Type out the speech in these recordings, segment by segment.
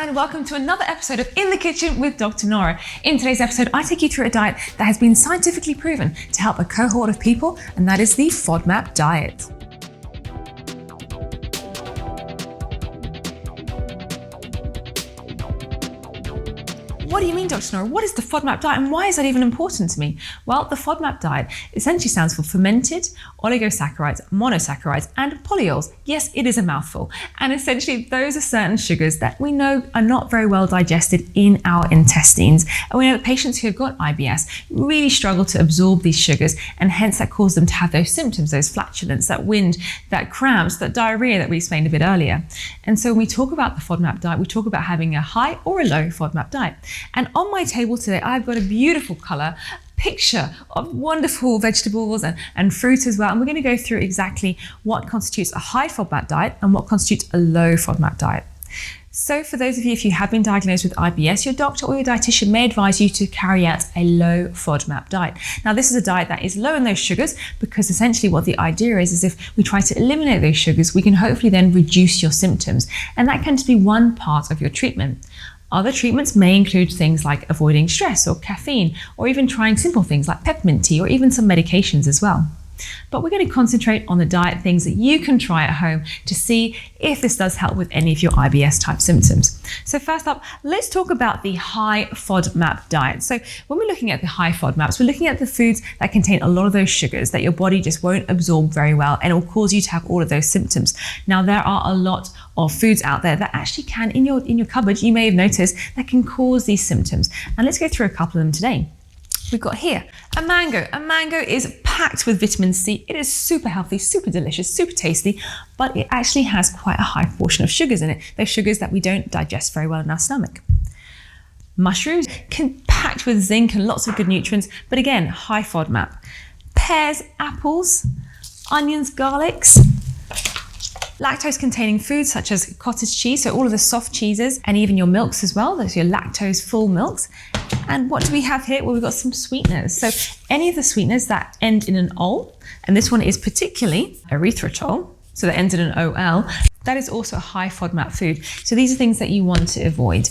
and welcome to another episode of In the Kitchen with Dr. Nora. In today's episode, I take you through a diet that has been scientifically proven to help a cohort of people, and that is the FODMAP diet. What do you mean, Dr. Nora? What is the FODMAP diet and why is that even important to me? Well, the FODMAP diet essentially stands for Fermented Oligosaccharides, Monosaccharides and Polyols. Yes, it is a mouthful. And essentially those are certain sugars that we know are not very well digested in our intestines. And we know that patients who have got IBS really struggle to absorb these sugars, and hence that causes them to have those symptoms, those flatulence, that wind, that cramps, that diarrhea that we explained a bit earlier. And so when we talk about the FODMAP diet, we talk about having a high or a low FODMAP diet. And on my table today, I've got a beautiful color picture of wonderful vegetables and fruit as well. And we're going to go through exactly what constitutes a high FODMAP diet and what constitutes a low FODMAP diet. So for those of you, if you have been diagnosed with IBS, your doctor or your dietitian may advise you to carry out a low FODMAP diet. Now, this is a diet that is low in those sugars because essentially what the idea is if we try to eliminate those sugars, we can hopefully then reduce your symptoms. And that can just be one part of your treatment. Other treatments may include things like avoiding stress or caffeine, or even trying simple things like peppermint tea or even some medications as well. But we're going to concentrate on the diet things that you can try at home to see if this does help with any of your IBS type symptoms. So first up, let's talk about the high FODMAP diet. So when we're looking at the high FODMAPs, we're looking at the foods that contain a lot of those sugars that your body just won't absorb very well, and it will cause you to have all of those symptoms. Now, there are a lot of foods out there that actually can, in your cupboard, you may have noticed, that can cause these symptoms. And let's go through a couple of them today. We've got here a mango. A mango is packed with vitamin C. It is super healthy, super delicious, super tasty, but it actually has quite a high portion of sugars in it. Those sugars that we don't digest very well in our stomach. Mushrooms packed with zinc and lots of good nutrients, but again, high FODMAP. Pears, apples, onions, garlics. Lactose-containing foods such as cottage cheese, so all of the soft cheeses, and even your milks as well, those are your lactose-full milks. And what do we have here? Well, we've got some sweeteners. So any of the sweeteners that end in an ol, and this one is particularly erythritol, so that ends in an ol, that is also a high FODMAP food. So these are things that you want to avoid.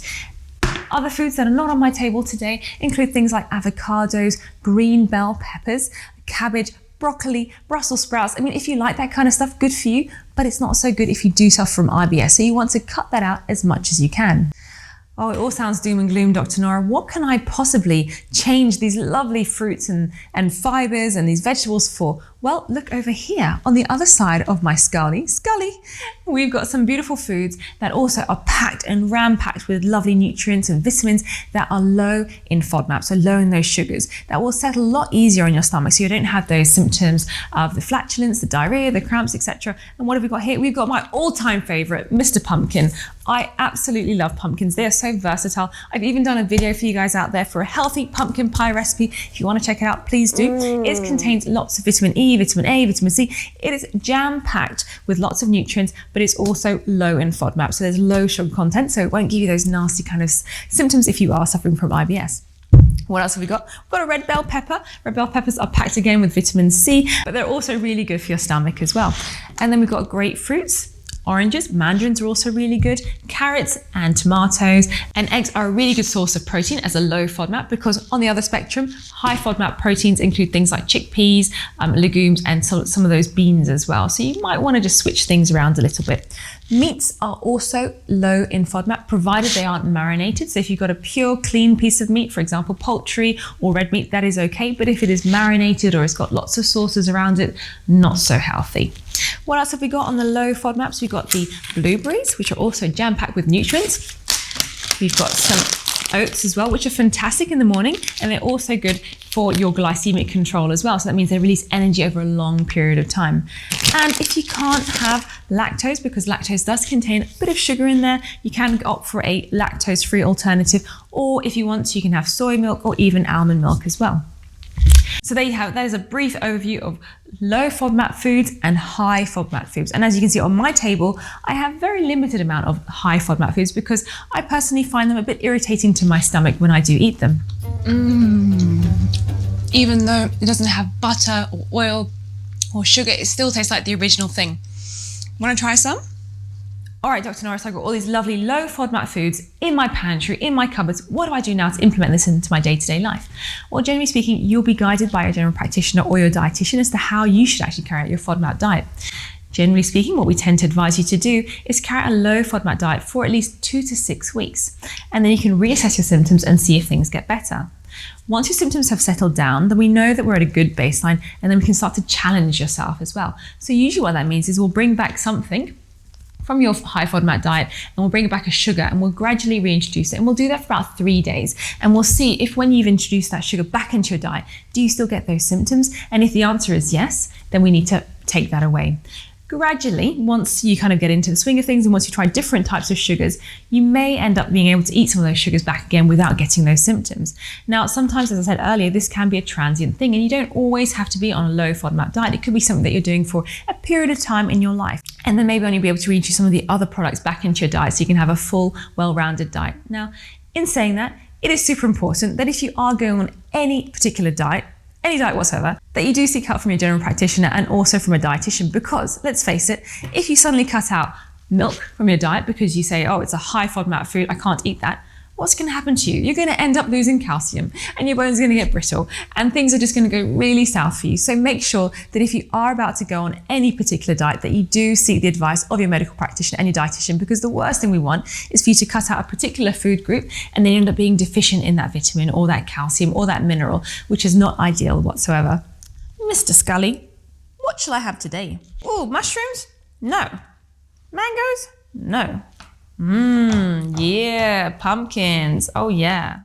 Other foods that are not on my table today include things like avocados, green bell peppers, cabbage, broccoli, Brussels sprouts. I mean, if you like that kind of stuff, good for you, but it's not so good if you do suffer from IBS. So you want to cut that out as much as you can. Oh, it all sounds doom and gloom, Dr. Nora. What can I possibly change these lovely fruits and fibers and these vegetables for? Well, look over here on the other side of my scully, we've got some beautiful foods that also are packed and ram-packed with lovely nutrients and vitamins that are low in FODMAP, so low in those sugars. That will settle a lot easier on your stomach, so you don't have those symptoms of the flatulence, the diarrhea, the cramps, etc. And what have we got here? We've got my all-time favorite, Mr. Pumpkin. I absolutely love pumpkins. They are so versatile. I've even done a video for you guys out there for a healthy pumpkin pie recipe. If you want to check it out, please do. It contains lots of vitamin E, vitamin A, vitamin C. It is jam-packed with lots of nutrients, but it's also low in FODMAP. So there's low sugar content, so it won't give you those nasty kind of symptoms if you are suffering from IBS. What else have we got? We've got a red bell pepper. Red bell peppers are packed again with vitamin C, but they're also really good for your stomach as well. And then we've got grapefruits. Oranges, mandarins are also really good, carrots and tomatoes, and eggs are a really good source of protein as a low FODMAP, because on the other spectrum, high FODMAP proteins include things like chickpeas, legumes, and some of those beans as well. So you might want to just switch things around a little bit. Meats are also low in FODMAP, provided they aren't marinated. So if you've got a pure, clean piece of meat, for example, poultry or red meat, that is okay. But if it is marinated or it's got lots of sauces around it, not so healthy. What else have we got on the low FODMAPs? We've got the blueberries, which are also jam-packed with nutrients. We've got some oats as well, which are fantastic in the morning, and they're also good for your glycemic control as well. So that means they release energy over a long period of time. And if you can't have lactose, because lactose does contain a bit of sugar in there, you can opt for a lactose-free alternative, or if you want to, you can have soy milk or even almond milk as well. So there you have it. That is a brief overview of low FODMAP foods and high FODMAP foods. And as you can see on my table, I have very limited amount of high FODMAP foods because I personally find them a bit irritating to my stomach when I do eat them. Even though it doesn't have butter or oil or sugar, it still tastes like the original thing. Want to try some? All right, Dr. Nora, so I've got all these lovely low FODMAP foods in my pantry, in my cupboards. What do I do now to implement this into my day-to-day life? Well, generally speaking, you'll be guided by your general practitioner or your dietitian as to how you should actually carry out your FODMAP diet. Generally speaking, what we tend to advise you to do is carry out a low FODMAP diet for at least 2 to 6 weeks. And then you can reassess your symptoms and see if things get better. Once your symptoms have settled down, then we know that we're at a good baseline, and then we can start to challenge yourself as well. So usually what that means is we'll bring back something from your high FODMAP diet, and we'll bring back a sugar, and we'll gradually reintroduce it, and we'll do that for about 3 days, and we'll see if when you've introduced that sugar back into your diet, do you still get those symptoms? And if the answer is yes, then we need to take that away. Gradually, once you kind of get into the swing of things and once you try different types of sugars, you may end up being able to eat some of those sugars back again without getting those symptoms. Now, sometimes, as I said earlier, this can be a transient thing, and you don't always have to be on a low FODMAP diet. It could be something that you're doing for a period of time in your life. And then maybe only be able to reintroduce some of the other products back into your diet so you can have a full, well-rounded diet. Now, in saying that, it is super important that if you are going on any particular diet, any diet whatsoever, that you do seek help from your general practitioner and also from a dietitian, because let's face it, if you suddenly cut out milk from your diet because you say, oh, it's a high FODMAP food, I can't eat that, what's going to happen to you? You're going to end up losing calcium and your bones are going to get brittle and things are just going to go really south for you. So make sure that if you are about to go on any particular diet, that you do seek the advice of your medical practitioner and your dietitian, because the worst thing we want is for you to cut out a particular food group and then end up being deficient in that vitamin or that calcium or that mineral, which is not ideal whatsoever. Mr. Scully, what shall I have today? Oh, mushrooms? No. Mangoes? No. Yeah, pumpkins. Oh yeah.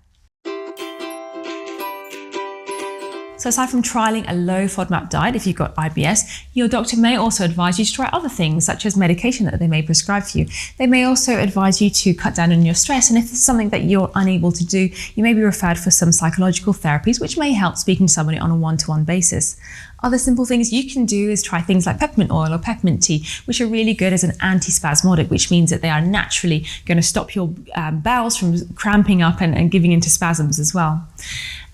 So aside from trialing a low FODMAP diet, if you've got IBS, your doctor may also advise you to try other things, such as medication that they may prescribe for you. They may also advise you to cut down on your stress, and if it's something that you're unable to do, you may be referred for some psychological therapies, which may help speaking to somebody on a one-to-one basis. Other simple things you can do is try things like peppermint oil or peppermint tea, which are really good as an antispasmodic, which means that they are naturally going to stop your bowels from cramping up and giving into spasms as well.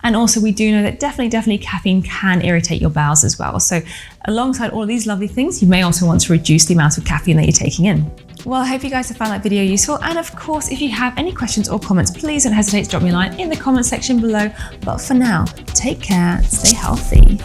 And also we do know that definitely caffeine can irritate your bowels as well. So alongside all of these lovely things, you may also want to reduce the amount of caffeine that you're taking in. Well, I hope you guys have found that video useful. And of course, if you have any questions or comments, please don't hesitate to drop me a line in the comment section below. But for now, take care, stay healthy.